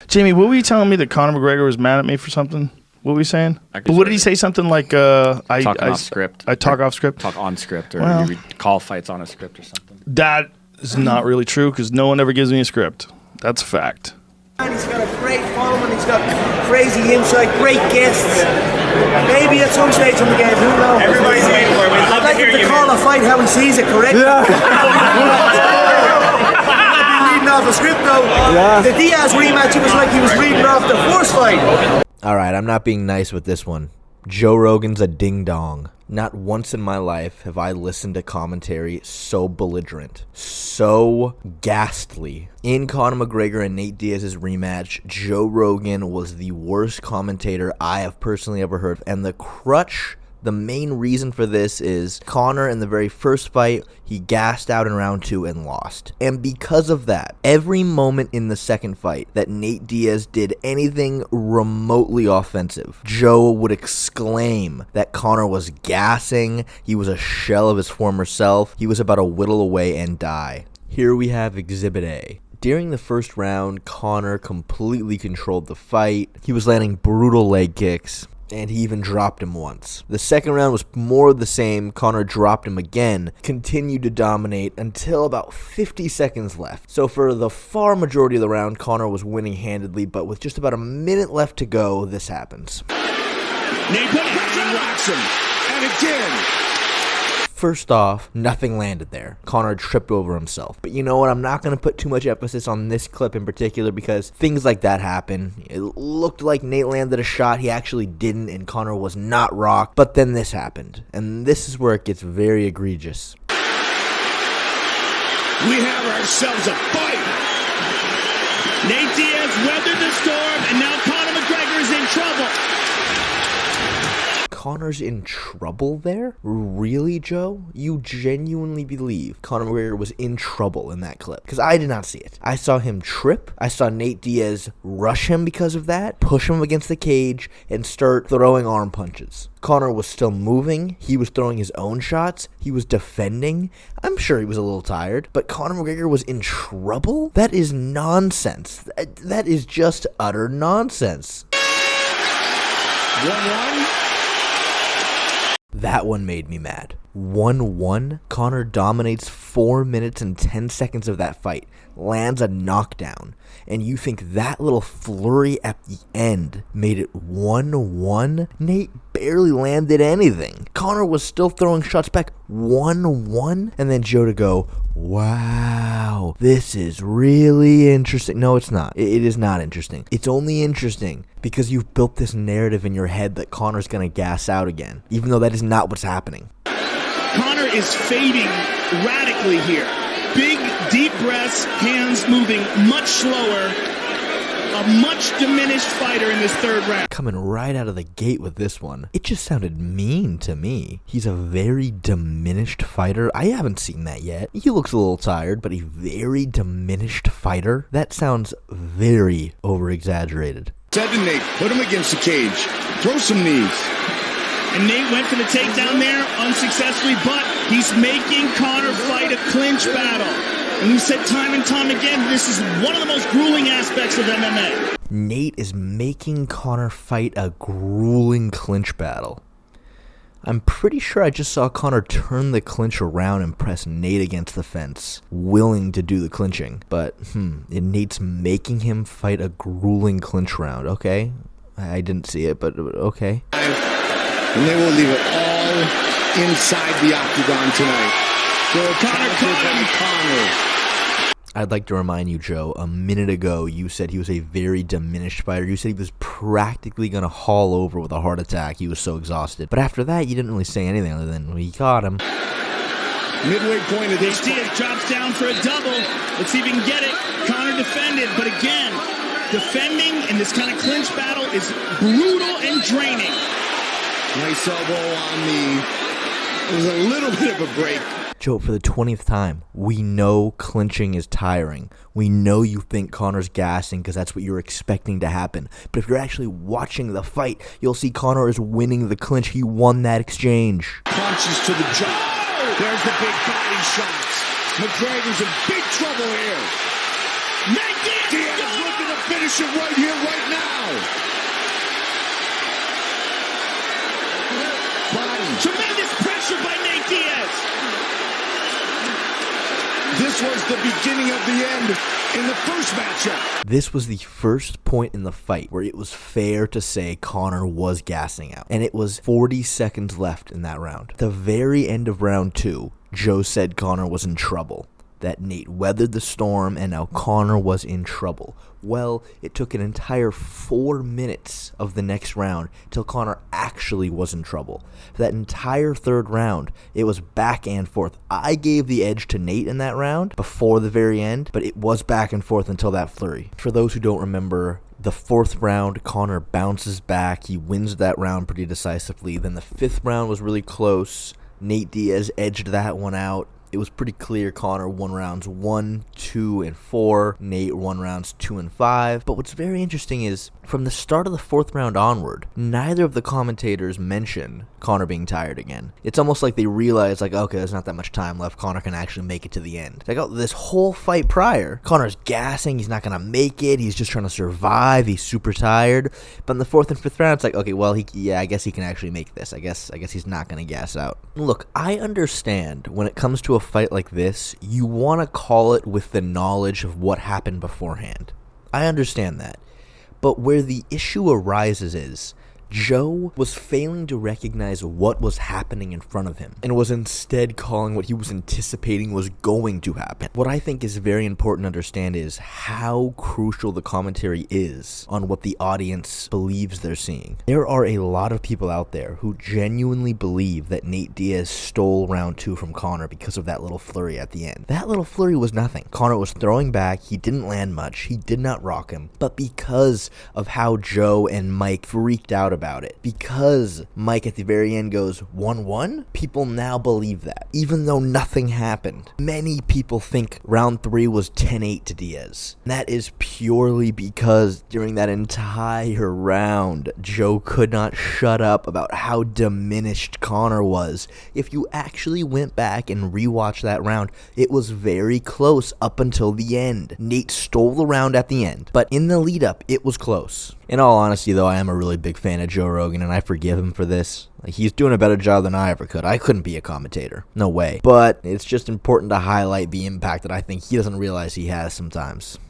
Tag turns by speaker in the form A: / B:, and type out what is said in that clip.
A: Jamie, what were you telling me that Conor McGregor was mad at me for something? What were we saying? But what did he say? Something like I
B: talk off script.
A: I talk off script.
B: Talk on script, or you call fights on a script or something.
A: That is not really true because no one ever gives me a script. That's a fact.
C: He's got a great following. He's got crazy insight, great guests. Maybe at some stage on the game, who knows?
D: Everybody's waiting for him.
C: I'd like him to call a fight how he sees it, correct?
E: Yeah.
C: Reading off a script though. Yeah. The Diaz rematch, it was like he was reading off the first fight.
E: Alright, I'm not being nice with this one. Joe Rogan's a ding-dong. Not once in my life have I listened to commentary so belligerent, so ghastly. In Conor McGregor and Nate Diaz's rematch, Joe Rogan was the worst commentator I have personally ever heard. And the main reason for this is Conor, in the very first fight, he gassed out in round 2 and lost. And because of that, every moment in the second fight that Nate Diaz did anything remotely offensive, Joe would exclaim that Conor was gassing, he was a shell of his former self, he was about to whittle away and die. Here we have Exhibit A. During the first round, Conor completely controlled the fight. He was landing brutal leg kicks, and he even dropped him once. The second round was more of the same. Conor dropped him again, continued to dominate until about 50 seconds left. So for the far majority of the round, Conor was winning handedly, but with just about a minute left to go, this happens.
D: Nate put pressure and rocks him. And again.
E: First off, nothing landed there. Conor tripped over himself. But you know what? I'm not going to put too much emphasis on this clip in particular because things like that happen. It looked like Nate landed a shot. He actually didn't, and Conor was not rocked. But then this happened. And this is where it gets very egregious.
D: We have ourselves a fight. Nate Diaz weathered the storm, and now Conor McGregor is in trouble.
E: Conor's in trouble there? Really, Joe? You genuinely believe Conor McGregor was in trouble in that clip? Because I did not see it. I saw him trip. I saw Nate Diaz rush him because of that, push him against the cage, and start throwing arm punches. Conor was still moving. He was throwing his own shots. He was defending. I'm sure he was a little tired, but Conor McGregor was in trouble? That is nonsense. That is just utter nonsense.
D: 1-1.
E: That one made me mad. 1-1. Conor dominates 4 minutes and 10 seconds of that fight. Lands a knockdown. And you think that little flurry at the end made it 1-1? Nate barely landed anything. Conor was still throwing shots back. 1-1? And then Joe to go, wow, this is really interesting. No, it's not. It is not interesting. It's only interesting because you've built this narrative in your head that Conor's going to gas out again, even though that is not what's happening.
D: Conor is fading radically here. Big, deep breaths, hands moving much slower. A much diminished fighter in this third round.
E: Coming right out of the gate with this one. It just sounded mean to me. He's a very diminished fighter. I haven't seen that yet. He looks a little tired, but a very diminished fighter? That sounds very over-exaggerated.
D: Said to Nate, put him against the cage. Throw some knees. And Nate went for the takedown there unsuccessfully, but he's making Conor fight a clinch battle. And we've said time and time again, this is one of the most grueling aspects of MMA.
E: Nate is making Conor fight a grueling clinch battle. I'm pretty sure I just saw Conor turn the clinch around and press Nate against the fence, willing to do the clinching. But, Nate's making him fight a grueling clinch round, okay? I didn't see it, but okay.
D: And they will leave it all inside the octagon tonight. So Conor caught him.
E: I'd like to remind you, Joe, a minute ago you said he was a very diminished fighter. You said he was practically going to haul over with a heart attack. He was so exhausted. But after that, you didn't really say anything other than he caught him.
D: Midway point of this fight. Drops down for a double. Let's see if he can get it. Conor defended, but again, defending in this kind of clinch battle is brutal and draining. Nice elbow on the... It was a little bit of a break.
E: Joe, for the 20th time, we know clinching is tiring. We know you think Conor's gassing because that's what you're expecting to happen. But if you're actually watching the fight, you'll see Conor is winning the clinch. He won that exchange.
D: Punches to the jaw. There's the big body shots. McGregor's in big trouble here. Nate Diaz looking to
F: finish it right here, right now. Body.
D: Tremendous pressure by Nate Diaz.
F: This was the beginning of the end in the first matchup.
E: This was the first point in the fight where it was fair to say Conor was gassing out. And it was 40 seconds left in that round. At the very end of round 2, Joe said Conor was in trouble. That Nate weathered the storm and now Conor was in trouble. Well, it took an entire 4 minutes of the next round till Conor actually was in trouble. For that entire third round, it was back and forth. I gave the edge to Nate in that round before the very end, but it was back and forth until that flurry. For those who don't remember, the fourth round, Conor bounces back. He wins that round pretty decisively. Then the fifth round was really close. Nate Diaz edged that one out. It was pretty clear Conor won rounds 1, 2, and 4. Nate won rounds 2 and 5. But what's very interesting is, from the start of the fourth round onward, neither of the commentators mention Conor being tired again. It's almost like they realize, like, okay, there's not that much time left. Conor can actually make it to the end. Like, oh, this whole fight prior, Conor's gassing. He's not going to make it. He's just trying to survive. He's super tired. But in the fourth and fifth round, it's like, okay, well, I guess he can actually make this. I guess he's not going to gas out. Look, I understand when it comes to a fight like this, you want to call it with the knowledge of what happened beforehand. I understand that. But where the issue arises is, Joe was failing to recognize what was happening in front of him and was instead calling what he was anticipating was going to happen. What I think is very important to understand is how crucial the commentary is on what the audience believes they're seeing. There are a lot of people out there who genuinely believe that Nate Diaz stole round 2 from Conor because of that little flurry at the end. That little flurry was nothing. Conor was throwing back. He didn't land much. He did not rock him. But because of how Joe and Mike freaked out about it, because Mike at the very end goes 1-1, people now believe that, even though nothing happened. Many people think round 3 was 10-8 to Diaz. And that is purely because during that entire round, Joe could not shut up about how diminished Conor was. If you actually went back and rewatched that round, it was very close up until the end. Nate stole the round at the end, but in the lead up, it was close. In all honesty, though, I am a really big fan of Joe Rogan, and I forgive him for this. Like, he's doing a better job than I ever could. I couldn't be a commentator. No way. But it's just important to highlight the impact that I think he doesn't realize he has sometimes.